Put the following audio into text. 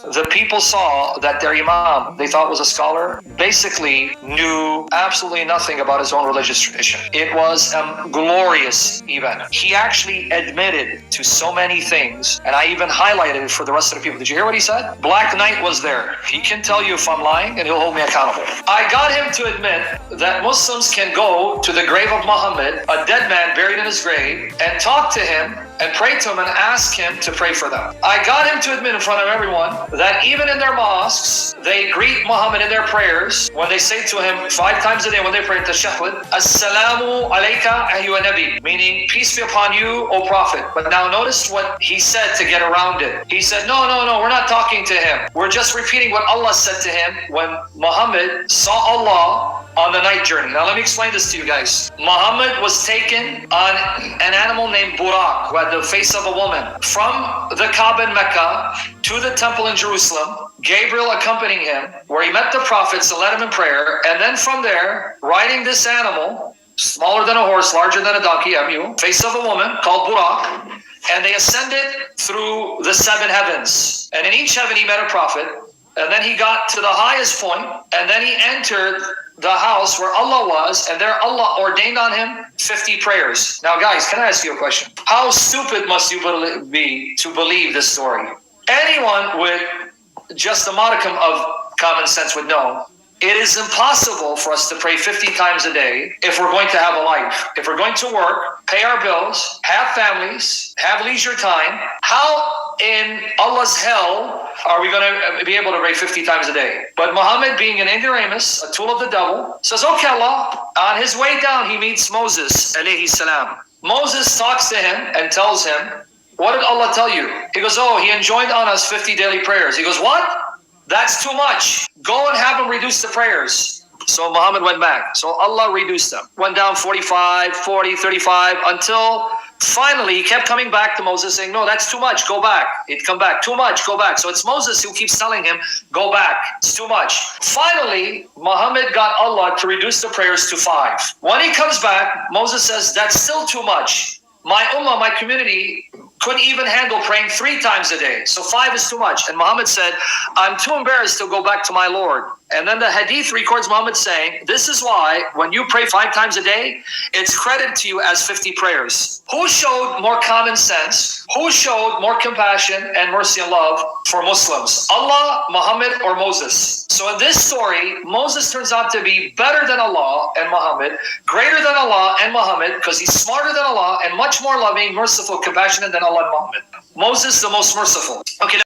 the people saw that their imam, they thought was a scholar, basically knew absolutely nothing about his own religious tradition. It was a glorious event. He actually admitted to so many things, and I even highlighted it for the rest of the people. Did you hear what he said? Black Knight was there. He can tell you if I'm lying, and he'll hold me accountable. I got him to admit that Muslims can go to the grave of Muhammad, a dead man buried in his grave, and talk to him and pray to him and ask him to pray for them. I got him to admit in front of everyone that even in their mosques, they greet Muhammad in their prayers when they say to him 5 times a day when they pray Tashahhud, Assalamu alayka ayyuha nabi, meaning peace be upon you, O Prophet. But now notice what he said to get around it. He said, no, we're not talking to him. We're just repeating what Allah said to him when Muhammad saw Allah on the night journey. Now let me explain this to you guys. Muhammad was taken on an animal named Burak, who had the face of a woman, from the Kaaba in Mecca to the temple in Jerusalem, Gabriel accompanying him, where he met the prophets and led him in prayer, and then from there, riding this animal, smaller than a horse, larger than a donkey, face of a woman called Burak, and they ascended through the 7 heavens. And in each heaven he met a prophet, and then he got to the highest point, and then he entered the house where Allah was, and there Allah ordained on him 50 prayers. Now guys, can I ask you a question? How stupid must you be to believe this story? Anyone with just a modicum of common sense would know it is impossible for us to pray 50 times a day if we're going to have a life. If we're going to work, pay our bills, have families, have leisure time, how in Allah's hell are we going to be able to pray 50 times a day? But Muhammad, being an ignoramus, a tool of the devil, says, okay, Allah. On his way down, he meets Moses, alayhi salam. Moses talks to him and tells him, what did Allah tell you? He goes, oh, he enjoined on us 50 daily prayers. He goes, what? That's too much. Go and have him reduce the prayers. So Muhammad went back. So Allah reduced them. Went down 45, 40, 35, until finally he kept coming back to Moses saying, no, that's too much. Go back. He'd come back. Too much. Go back. So it's Moses who keeps telling him, go back. It's too much. Finally, Muhammad got Allah to reduce the prayers to 5. When he comes back, Moses says, that's still too much. My ummah, my community, couldn't even handle praying 3 times a day. So 5 is too much. And Muhammad said, I'm too embarrassed to go back to my Lord. And then the hadith records Muhammad saying, this is why when you pray 5 times a day, it's credited to you as 50 prayers. Who showed more common sense? Who showed more compassion and mercy and love for Muslims? Allah, Muhammad, or Moses? So in this story, Moses turns out to be better than Allah and Muhammad, greater than Allah and Muhammad, because he's smarter than Allah and much more loving, merciful, compassionate than Allah and Muhammad. Moses, the most merciful. Okay.